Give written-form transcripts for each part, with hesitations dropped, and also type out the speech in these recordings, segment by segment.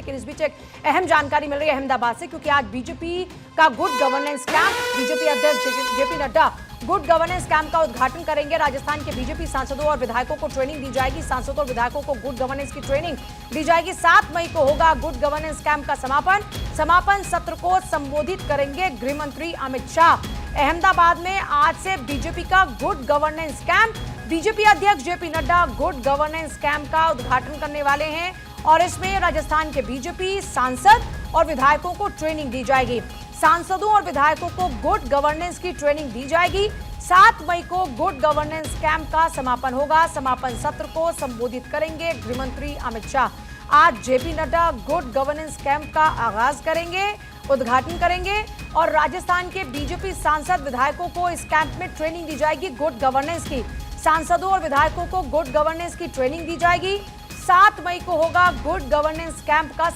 लेकिन इस बीच एक अहम जानकारी मिल रही है अहमदाबाद से, क्योंकि आज बीजेपी का गुड गवर्नेंस कैंप, बीजेपी अध्यक्ष JP Nadda good governance camp का उद्घाटन करेंगे। राजस्थान के बीजेपी सांसदों और विधायकों को ट्रेनिंग दी जाएगी। सांसदों और विधायकों को गुड गवर्नेंस की ट्रेनिंग दी जाएगी। 7 मई को होगा गुड गवर्नेंस कैंप का समापन सत्र को संबोधित करेंगे गृह मंत्री अमित शाह। अहमदाबाद में आज से बीजेपी का गुड गवर्नेंस कैंप, बीजेपी अध्यक्ष JP Nadda good governance camp का उद्घाटन करने वाले हैं और इसमें राजस्थान के बीजेपी सांसद और विधायकों को ट्रेनिंग दी जाएगी। सांसदों और विधायकों को गुड गवर्नेंस की ट्रेनिंग दी जाएगी। 7 मई को गुड गवर्नेंस कैंप का समापन होगा। समापन सत्र को संबोधित करेंगे गृह मंत्री अमित शाह। आज JP Nadda good governance camp का आगाज करेंगे, उद्घाटन करेंगे और राजस्थान के बीजेपी सांसद विधायकों को इस कैंप में ट्रेनिंग दी जाएगी गुड गवर्नेंस की। सांसदों और विधायकों को गुड गवर्नेंस की ट्रेनिंग दी जाएगी। 7 मई को होगा गुड गवर्नेंस कैंप का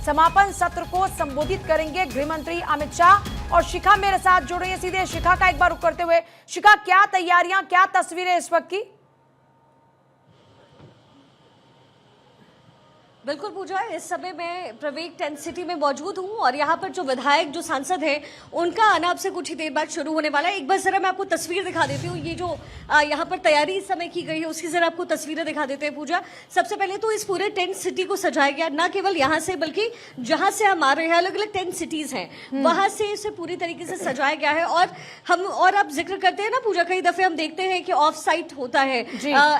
समापन सत्र को संबोधित करेंगे गृह मंत्री अमित शाह। और शिखा मेरे साथ जुड़ रही है सीधे। शिखा का एक बार रुख करते हुए, शिखा क्या तैयारियां, क्या तस्वीरें इस वक्त की? बिल्कुल पूजा, इस समय मैं प्रवेग टेंट सिटी में मौजूद हूं और यहाँ पर जो विधायक जो सांसद हैं उनका आना अब से कुछ ही देर बाद शुरू होने वाला है। एक बार जरा मैं आपको तस्वीर दिखा देती हूँ। ये जो यहाँ पर तैयारी इस समय की गई है उसकी जरा आपको तस्वीरें दिखा देते हैं पूजा। सबसे पहले तो इस पूरे टेंट सिटी को सजाया गया, ना केवल यहाँ से बल्कि जहां से हम आ रहे हैं, अलग अलग टेंट सिटीज हैं वहां से इसे पूरी तरीके से सजाया गया है। और आप जिक्र करते हैं ना पूजा, कई दफे हम देखते हैं कि ऑफ साइट होता है,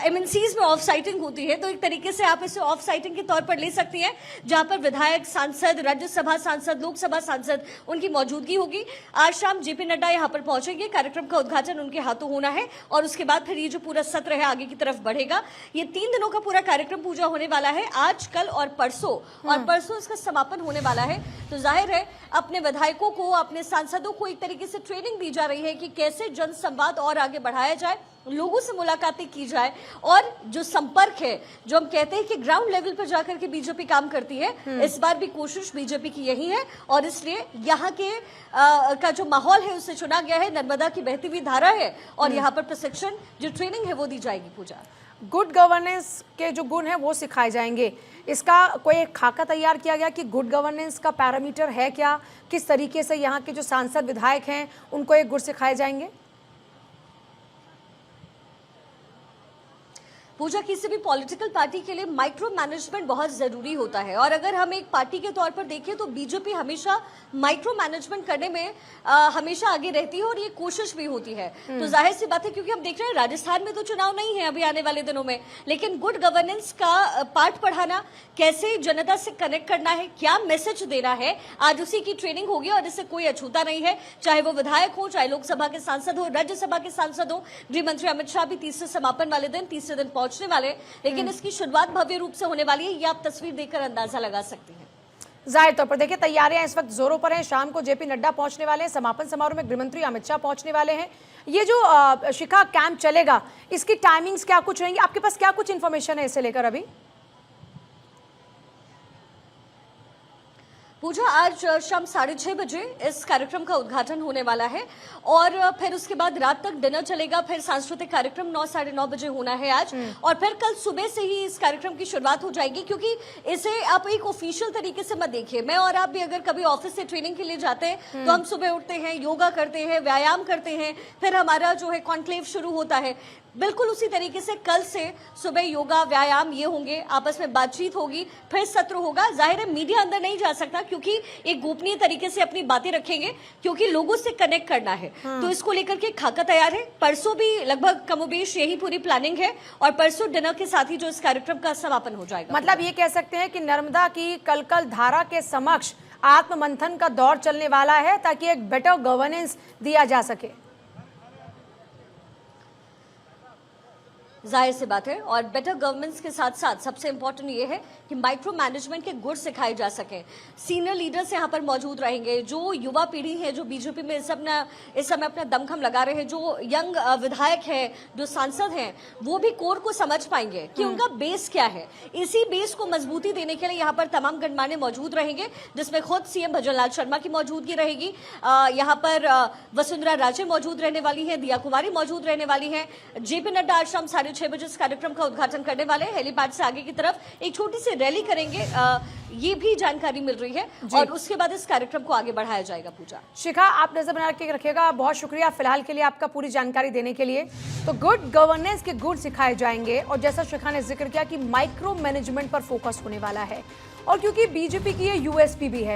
एमएनसीज में ऑफ साइटिंग होती है, तो एक तरीके से आप इसे ऑफ साइटिंग के तौर पर ले सकती हैं, जहां पर विधायक, सांसद, राज्यसभा सांसद, लोकसभा सांसद, उनकी मौजूदगी होगी। आज शाम जेपी नड्डा यहां पर पहुंचेंगे, कार्यक्रम का उद्घाटन उनके हाथों होना है और उसके बाद फिर ये जो पूरा सत्र है आगे की तरफ बढ़ेगा। ये 3 दिनों का पूरा कार्यक्रम पूजा होने वाला है, आज, कल और परसों, और परसों इसका समापन होने वाला है। तो जाहिर है अपने विधायकों को, अपने सांसदों को एक तरीके से ट्रेनिंग दी जा रही है कि कैसे जनसंवाद और आगे बढ़ाया जाए, लोगों से मुलाकातें की जाए और जो संपर्क है, जो हम कहते हैं कि ग्राउंड लेवल पर जाकर के बीजेपी काम करती है, इस बार भी कोशिश बीजेपी की यही है और इसलिए यहाँ के का जो माहौल है उसे चुना गया है। नर्मदा की बहती हुई धारा है और यहाँ पर प्रशिक्षण, जो ट्रेनिंग है वो दी जाएगी। पूजा, गुड गवर्नेंस के जो गुण हैं वो सिखाए जाएंगे। इसका कोई एक खाका तैयार किया गया कि गुड गवर्नेंस का पैरामीटर है क्या, किस तरीके से यहाँ के जो सांसद विधायक हैं उनको एक गुण सिखाए जाएंगे? पूजा, किसी भी पॉलिटिकल पार्टी के लिए माइक्रो मैनेजमेंट बहुत जरूरी होता है और अगर हम एक पार्टी के तौर पर देखें तो बीजेपी हमेशा माइक्रो मैनेजमेंट करने में हमेशा आगे रहती है और ये कोशिश भी होती है। तो जाहिर सी बात है, क्योंकि हम देख रहे हैं राजस्थान में तो चुनाव नहीं है अभी आने वाले दिनों में, लेकिन गुड गवर्नेंस का पाठ पढ़ाना, कैसे जनता से कनेक्ट करना है, क्या मैसेज देना है, आज उसी की ट्रेनिंग होगी और इससे कोई अछूता नहीं है, चाहे वो विधायक हो, चाहे लोकसभा के सांसद हो, राज्यसभा के सांसद हो। गृह मंत्री अमित शाह भी तीसरे समापन वाले दिन, तीसरे दिन पहुंचने वाले, लेकिन इसकी शुरुआत भव्य रूप से होने वाली है, ये आप तस्वीर देखकर अंदाजा लगा सकती हैं। जाहिर तौर पर देखिए तैयारियां इस वक्त जोरों पर हैं। शाम को जेपी नड्डा पहुंचने वाले हैं, समापन समारोह में गृहमंत्री अमित शाह पहुंचने वाले हैं। ये जो शिखा कैंप चलेगा, इसकी टाइमिंग्स क्या कुछ रहेंगी? आपके पास क्या कुछ इन्फॉर्मेशन है इसे लेकर अभी? पूजा, आज शाम 6:30 बजे इस कार्यक्रम का उद्घाटन होने वाला है और फिर उसके बाद रात तक डिनर चलेगा, फिर सांस्कृतिक कार्यक्रम 9, 9:30 बजे होना है आज और फिर कल सुबह से ही इस कार्यक्रम की शुरुआत हो जाएगी। क्योंकि इसे आप एक ऑफिशियल तरीके से मत देखिए, मैं और आप भी अगर कभी ऑफिस से ट्रेनिंग के लिए जाते हैं तो हम सुबह उठते हैं, योगा करते हैं, व्यायाम करते हैं, फिर हमारा जो है कॉन्क्लेव शुरू होता है। बिल्कुल उसी तरीके से कल से सुबह योगा, व्यायाम ये होंगे, आपस में बातचीत होगी, फिर सत्र होगा। जाहिर है मीडिया अंदर नहीं जा सकता क्योंकि एक गोपनीय तरीके से अपनी बातें रखेंगे, क्योंकि लोगों से कनेक्ट करना है। तो इसको लेकर के खाका तैयार है। परसों भी लगभग कमोबेश यही पूरी प्लानिंग है और परसों डिनर के साथ ही जो इस कार्यक्रम का समापन हो जाएगा। मतलब ये कह सकते हैं कि नर्मदा की कलकल धारा के समक्ष आत्ममंथन का दौर चलने वाला है ताकि एक बेटर गवर्नेंस दिया जा सके। जाहिर सी बात है और बेटर गवर्नेंस के साथ साथ सबसे इंपॉर्टेंट ये है कि माइक्रो मैनेजमेंट के गुण सिखाए जा सके। सीनियर लीडर्स यहाँ पर मौजूद रहेंगे, जो युवा पीढ़ी है, जो बीजेपी में इस समय अपना दमखम लगा रहे हैं, जो यंग विधायक है, जो सांसद हैं, वो भी कोर को समझ पाएंगे कि उनका बेस क्या है। इसी बेस को मजबूती देने के लिए यहाँ पर तमाम गणमान्य मौजूद रहेंगे, जिसमें खुद सीएम भजनलाल शर्मा की मौजूदगी रहेगी। यहाँ पर वसुंधरा राजे मौजूद रहने वाली है, दिया कुमारी मौजूद रहने वाली है, जेपी नड्डा आज शाम 6:30 इस कार्यक्रम का उद्घाटन करने वाले हैं। हेलीपैड से आगे की तरफ एक छोटी सी रैली करेंगे, ये भी जानकारी मिल रही है, और उसके बाद इस कार्यक्रम को आगे बढ़ाया जाएगा। पूजा, शिखा, आप नजर बना के रखिएगा। बहुत शुक्रिया फिलहाल के लिए आपका पूरी जानकारी देने के लिए। तो गुड गवर्नेंस के गुण सिखाए जाएंगे, और जैसा शिखा ने जिक्र किया कि माइक्रो मैनेजमेंट पर फोकस होने वाला है, और क्योंकि बीजेपी की ये यूएसपी भी है,